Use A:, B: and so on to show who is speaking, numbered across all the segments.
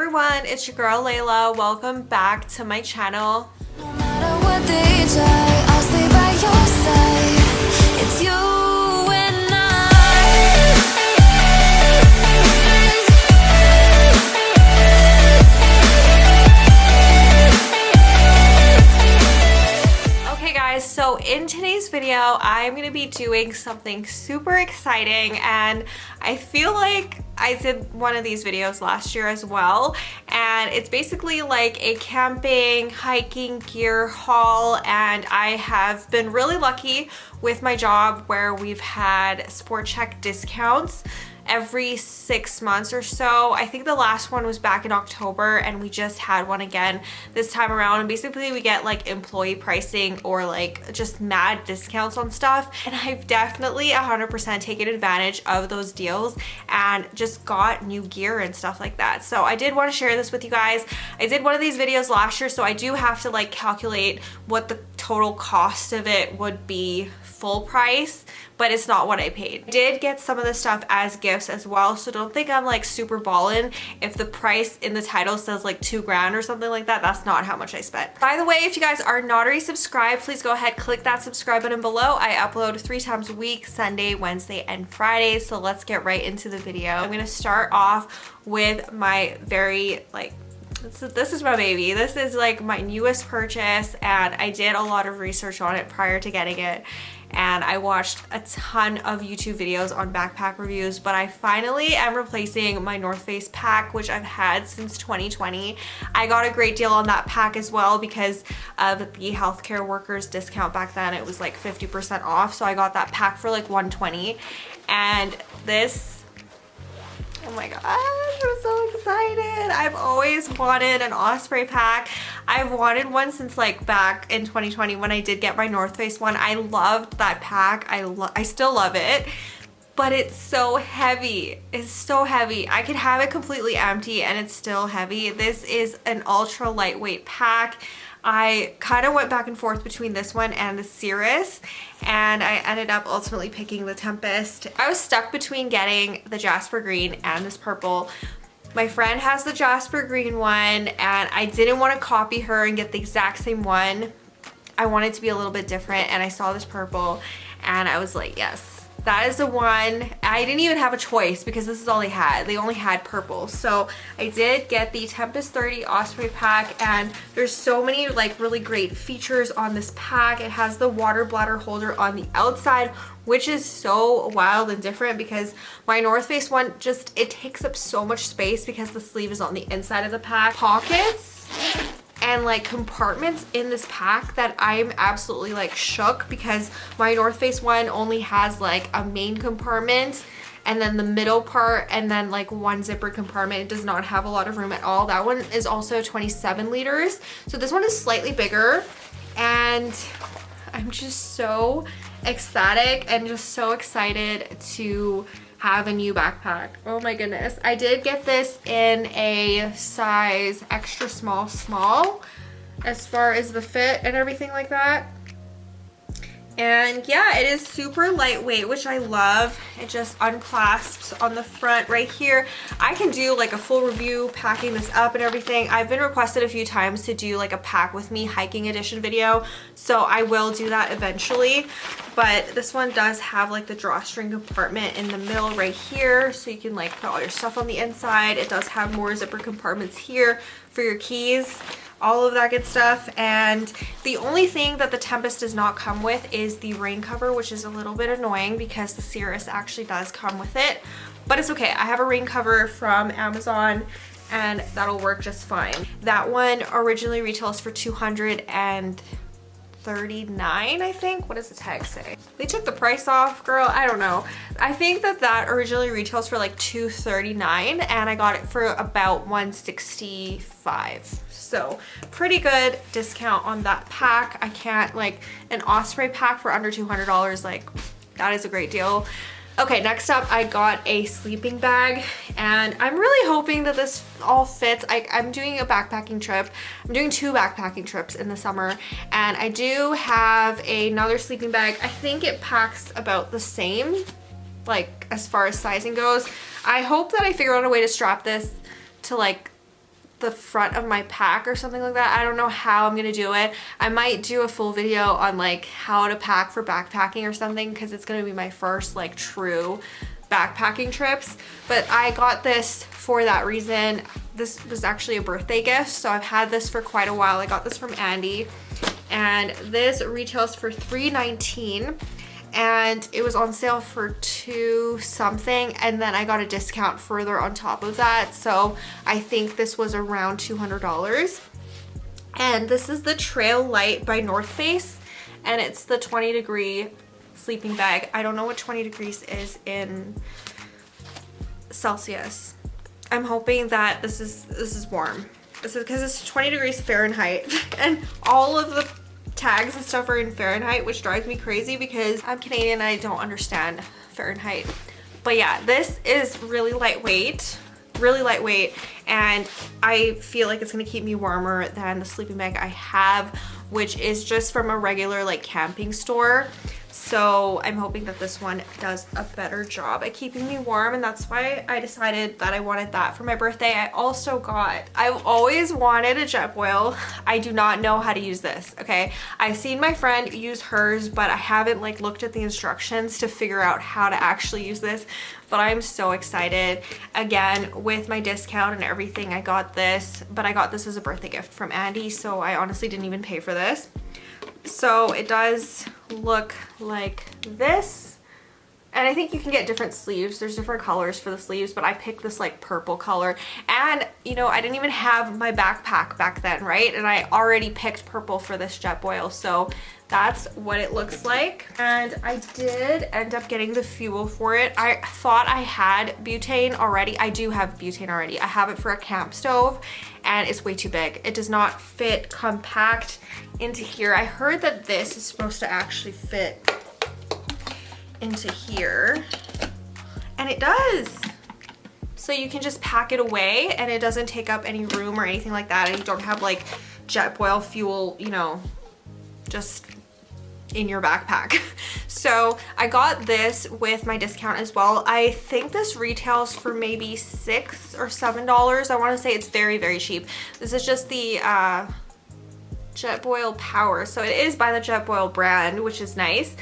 A: everyone, it's your girl Layla. Welcome back to my channel.
B: No matter what they try, I'll stay by your side. It's you and
A: Okay guys, so in today's video, I'm gonna be doing something super exciting, and I feel like I did one of these videos last year as well, and it's basically like a camping, hiking gear haul, and I have been really lucky with my job where we've had Sport Check discounts every 6 months or so. I think the last one was back in October, and we just had one again this time around, and basically we get like employee pricing or like just mad discounts on stuff, and I've definitely 100% taken advantage of those deals and just got new gear and stuff like that. So I did want to share this with you guys. I did one of these videos last year, so I do have to like calculate what the total cost of it would be full price, but it's not what I paid. I did get some of the stuff as gifts as well, so don't think I'm like super ballin' if the price in the title says like $2 grand or something like that. That's not how much I spent. By the way, if you guys are not already subscribed, please go ahead, click that subscribe button below. I upload 3 times a week, Sunday, Wednesday, and Friday. So let's get right into the video. I'm gonna start off with my very this is my baby. This is like my newest purchase, and I did a lot of research on it prior to getting it, and I watched a ton of YouTube videos on backpack reviews, but I finally am replacing my North Face pack, which I've had since 2020. I got a great deal on that pack as well because of the healthcare workers discount back then. It was like 50% off, so I got that pack for like $120, and this, oh my gosh, I'm so excited. I've always wanted an Osprey pack. I've wanted one since like back in 2020 when I did get my North Face one. I loved that pack. I still love it, but it's so heavy. It's so heavy. I could have it completely empty and it's still heavy. This is an ultra lightweight pack. I kind of went back and forth between this one and the Cirrus, and I ended up ultimately picking the Tempest. I was stuck between getting the Jasper Green and this purple. My friend has the Jasper Green one, and I didn't want to copy her and get the exact same one. I wanted to be a little bit different, and I saw this purple, and I was like, yes. That is the one. I didn't even have a choice because this is all they had. They only had purple. So I did get the Tempest 30 Osprey pack, and there's so many like really great features on this pack. It has the water bladder holder on the outside, which is so wild and different because my North Face one just, it takes up so much space because the sleeve is on the inside of the pack. Pockets and like compartments in this pack that I'm absolutely like shook, because my North Face one only has like a main compartment and then the middle part and then like one zipper compartment. It does not have a lot of room at all. That one is also 27 liters. So this one is slightly bigger, and I'm just so ecstatic and just so excited to have a new backpack. Oh my goodness. I did get this in a size extra small as far as the fit and everything like that. And yeah, it is super lightweight, which I love. It just unclasps on the front right here. I can do like a full review packing this up and everything. I've been requested a few times to do like a pack with me hiking edition video, so I will do that eventually. But this one does have like the drawstring compartment in the middle right here, so you can like put all your stuff on the inside. It does have more zipper compartments here for your keys, all of that good stuff. And the only thing that the Tempest does not come with is the rain cover, which is a little bit annoying because the Cirrus actually does come with it, but it's okay. I have a rain cover from Amazon and that'll work just fine. That one originally retails for $239, I think. What does the tag say? They took the price off, girl. I don't know. I think that originally retails for like $239, and I got it for about $165. So pretty good discount on that pack. I can't, like, an Osprey pack for under $200, like, that is a great deal. Okay, next up, I got a sleeping bag, and I'm really hoping that this all fits. I'm doing a backpacking trip. I'm doing 2 backpacking trips in the summer, and I do have another sleeping bag. I think it packs about the same, like, as far as sizing goes. I hope that I figure out a way to strap this to, like, the front of my pack or something like that. I don't know how I'm gonna do it. I might do a full video on like how to pack for backpacking or something, because it's gonna be my first like true backpacking trips. But I got this for that reason. This was actually a birthday gift, so I've had this for quite a while. I got this from Andy, and this retails for $3.19. and it was on sale for $2 something, and then I got a discount further on top of that, so I think this was around $200. And this is the Trail Light by North Face, and it's the 20-degree sleeping bag. I don't know what 20 degrees is in Celsius. I'm hoping that this is warm. This is because it's 20 degrees Fahrenheit, and all of the tags and stuff are in Fahrenheit, which drives me crazy because I'm Canadian and I don't understand Fahrenheit. But yeah, this is really lightweight, and I feel like it's gonna keep me warmer than the sleeping bag I have, which is just from a regular like camping store. So I'm hoping that this one does a better job at keeping me warm, and that's why I decided that I wanted that for my birthday. I've always wanted a Jetboil. I do not know how to use this, okay? I've seen my friend use hers, but I haven't like looked at the instructions to figure out how to actually use this. But I'm so excited. Again, with my discount and everything, I got this, but I got this as a birthday gift from Andy, so I honestly didn't even pay for this. So it does look like this, and I think you can get different sleeves. There's different colors for the sleeves, but I picked this like purple color. And you know, I didn't even have my backpack back then, right? And I already picked purple for this Jetboil, so that's what it looks like. And I did end up getting the fuel for it. I thought I had butane already. I do have butane already. I have it for a camp stove, and it's way too big. It does not fit compact into here. I heard that this is supposed to actually fit into here, and it does. So you can just pack it away and it doesn't take up any room or anything like that, and you don't have like Jetboil fuel, you know, just in your backpack. So I got this with my discount as well. I think this retails for maybe $6 or $7. I want to say it's very, very cheap. This is just the Jetboil Power. So it is by the Jetboil brand, which is nice.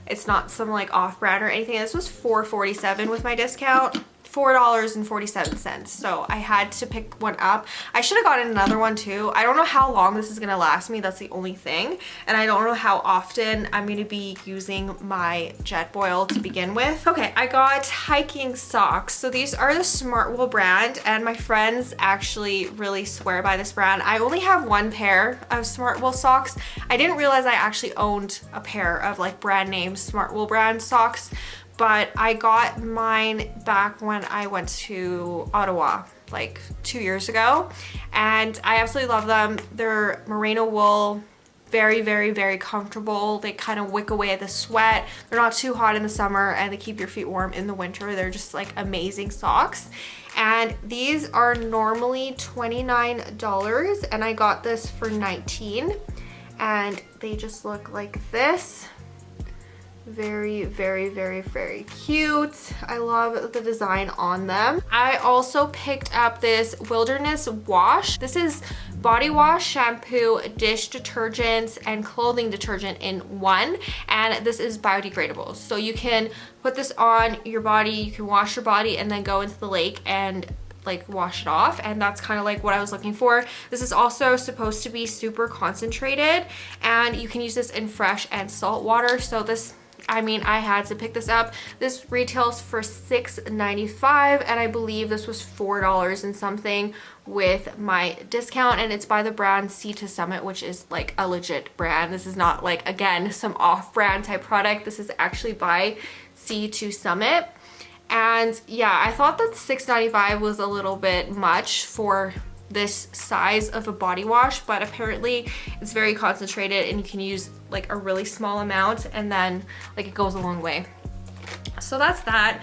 A: It's not some like off brand or anything. This was $4.47 with my discount. $4.47. So I had to pick one up. I should have gotten another one too. I don't know how long this is gonna last me. That's the only thing. And I don't know how often I'm gonna be using my Jetboil to begin with. Okay, I got hiking socks. So these are the Smartwool brand, and my friends actually really swear by this brand. I only have one pair of Smartwool socks. I didn't realize I actually owned a pair of like brand name Smartwool brand socks, but I got mine back when I went to Ottawa like 2 years ago, and I absolutely love them. They're merino wool, very, very, very comfortable. They kind of wick away the sweat. They're not too hot in the summer, and they keep your feet warm in the winter. They're just like amazing socks. And these are normally $29, and I got this for $19, and they just look like this. Very, very, very, very cute. I love the design on them. I also picked up this Wilderness Wash. This is body wash, shampoo, dish detergents, and clothing detergent in one, and this is biodegradable. So you can put this on your body, you can wash your body, and then go into the lake and like wash it off, and that's kind of like what I was looking for. This is also supposed to be super concentrated, and you can use this in fresh and salt water. So this, I mean, I had to pick this up. This retails for $6.95, and I believe this was $4 and something with my discount, and it's by the brand Sea to Summit, which is like a legit brand. This is not like, again, some off-brand type product. This is actually by Sea to Summit. And yeah, I thought that $6.95 was a little bit much for this size of a body wash, but apparently it's very concentrated and you can use like a really small amount, and then like it goes a long way. So that's that.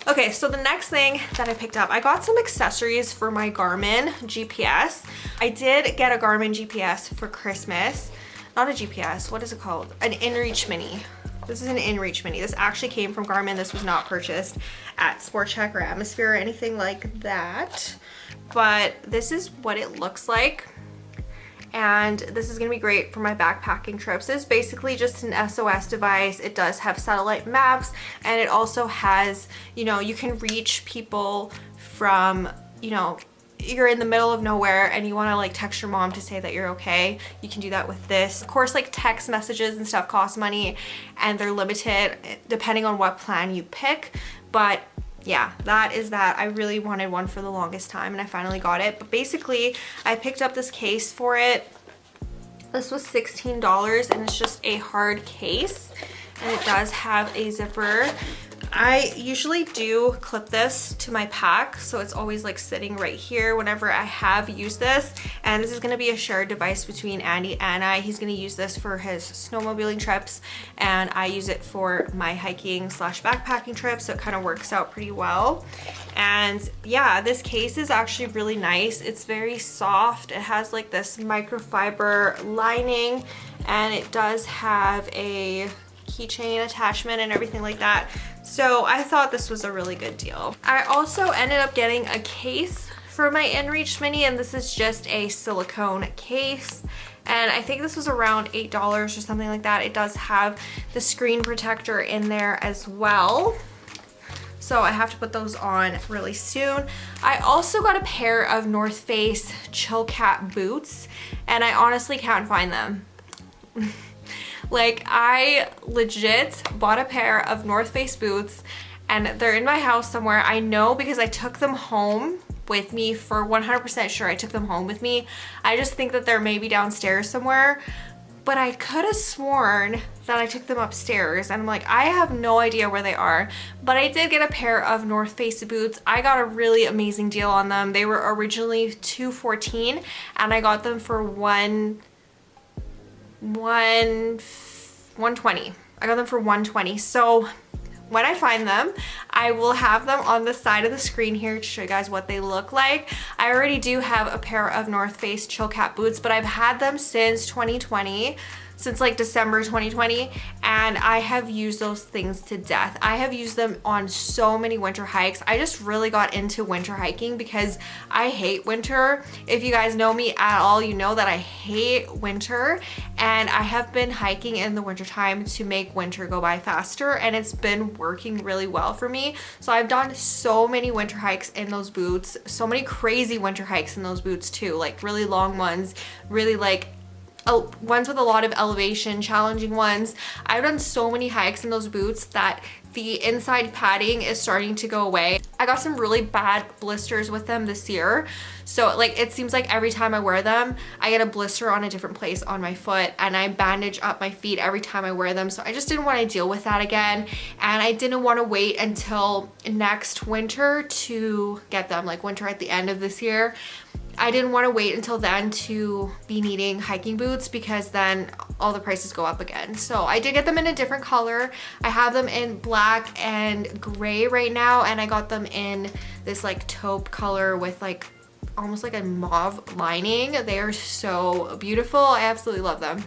A: Okay, so the next thing that I picked up, I got some accessories for my Garmin GPS. I did get a Garmin GPS for Christmas. Not a GPS, what is it called? An InReach Mini. This is an InReach Mini. This actually came from Garmin. This was not purchased at Sport Chek or Atmosphere or anything like that. but this is what it looks like. And this is gonna be great for my backpacking trips. It's basically just an SOS device. It does have satellite maps, and it also has, you know, you can reach people from, you know, you're in the middle of nowhere and you want to like text your mom to say that you're okay, you can do that with this. Of course, like text messages and stuff cost money and they're limited depending on what plan you pick, but yeah, that is that. I really wanted one for the longest time and I finally got it. But basically, I picked up this case for it. This was $16 and it's just a hard case and it does have a zipper. I usually do clip this to my pack, so it's always like sitting right here whenever I have used this. And this is going to be a shared device between Andy and I. He's going to use this for his snowmobiling trips and I use it for my hiking slash backpacking trips, so it kind of works out pretty well. And yeah, this case is actually really nice. It's very soft. It has like this microfiber lining and it does have a keychain attachment and everything like that. So I thought this was a really good deal. I also ended up getting a case for my InReach Mini, and this is just a silicone case. And I think this was around $8 or something like that. It does have the screen protector in there as well. So I have to put those on really soon. I also got a pair of North Face Chill Cat boots, and I honestly can't find them. Like, I legit bought a pair of North Face boots and they're in my house somewhere. I know because I took them home with me, for 100% sure I took them home with me. I just think that they're maybe downstairs somewhere, but I could have sworn that I took them upstairs and I'm like, I have no idea where they are. But I did get a pair of North Face boots. I got a really amazing deal on them. They were originally $214 and I got them for $120. I got them for $120. So when I find them, I will have them on the side of the screen here to show you guys what they look like. I already do have a pair of North Face Chill Cat boots, but I've had them since 2020. Since like December 2020, and I have used those things to death. I have used them on so many winter hikes. I just really got into winter hiking because I hate winter. If you guys know me at all, you know that I hate winter, and I have been hiking in the winter time to make winter go by faster, and it's been working really well for me. So I've done so many winter hikes in those boots, so many crazy winter hikes in those boots too, like really long ones, really like ones with a lot of elevation, challenging ones. I've done so many hikes in those boots that the inside padding is starting to go away. I got some really bad blisters with them this year. So like it seems like every time I wear them, I get a blister on a different place on my foot, and I bandage up my feet every time I wear them. So I just didn't want to deal with that again. And I didn't want to wait until next winter to get them, like winter at the end of this year. I didn't want to wait until then to be needing hiking boots because then all the prices go up again. So I did get them in a different color. I have them in black and gray right now, and I got them in this like taupe color with like almost like a mauve lining. They are so beautiful. I absolutely love them.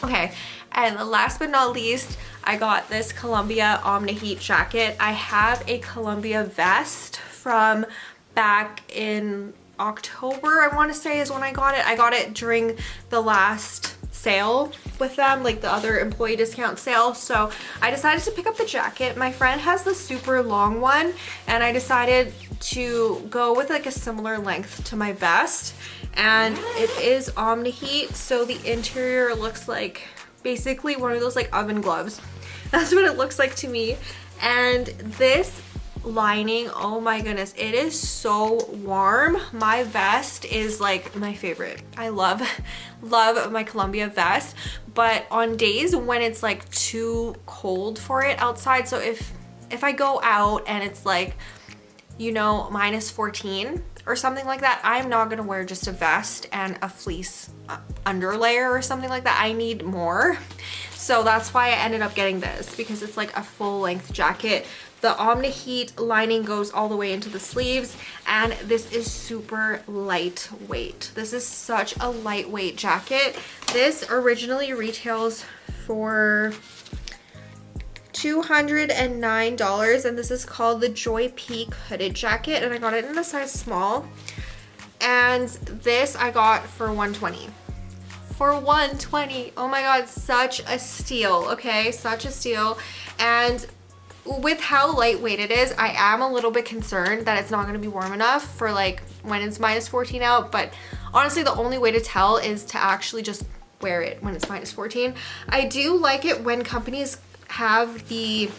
A: Okay, and last but not least, I got this Columbia Omni Heat jacket. I have a Columbia vest from back in October, I want to say, is when I got it. I got it during the last sale with them, like the other employee discount sale. So I decided to pick up the jacket. My friend has the super long one, and I decided to go with like a similar length to my vest, and it is Omni Heat. So the interior looks like basically one of those like oven gloves. That's what it looks like to me. And this lining, oh my goodness, it is so warm. My vest is like my favorite. I love my Columbia vest, but on days when it's like too cold for it outside, so if I go out and it's like, you know, -14 or something like that, I'm not gonna wear just a vest and a fleece underlayer or something like that. I need more. So that's why I ended up getting this, because it's like a full length jacket. The Omni Heat lining goes all the way into the sleeves, and this is super lightweight. This is such a lightweight jacket. This originally retails for $209, and this is called the Joy Peak hooded jacket, and I got it in a size small. And this I got for $120. For $120. Oh my god, such a steal, okay? Such a steal. And with how lightweight it is, I am a little bit concerned that it's not going to be warm enough for like when it's -14 out, but honestly the only way to tell is to actually just wear it when it's -14. I do like it when companies have the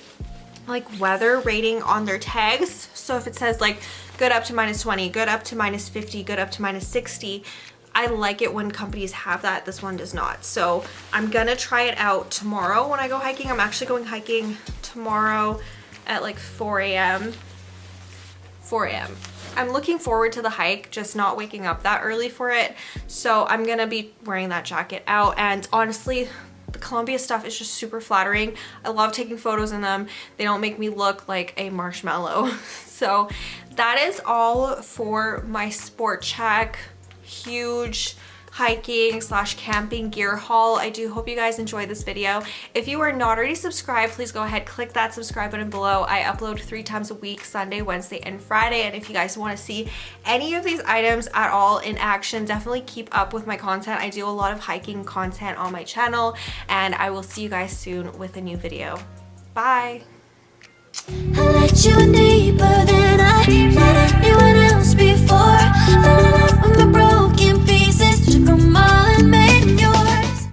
A: like weather rating on their tags. So if it says like good up to -20, good up to -50, good up to -60, I like it when companies have that. This one does not. So I'm gonna try it out tomorrow when I go hiking. I'm actually going hiking tomorrow at like 4 a.m. 4 a.m. I'm looking forward to the hike, just not waking up that early for it. So I'm gonna be wearing that jacket out, and honestly, the Columbia stuff is just super flattering. I love taking photos in them. They don't make me look like a marshmallow. So that is all for my sport check, huge hiking / camping gear haul. I do hope you guys enjoyed this video. If you are not already subscribed, please go ahead, click that subscribe button below. I upload 3 times a week, Sunday, Wednesday, and Friday. And if you guys want to see any of these items at all in action, definitely keep up with my content. I do a lot of hiking content on my channel, and I will see you guys soon with a new video. Bye.
B: I let you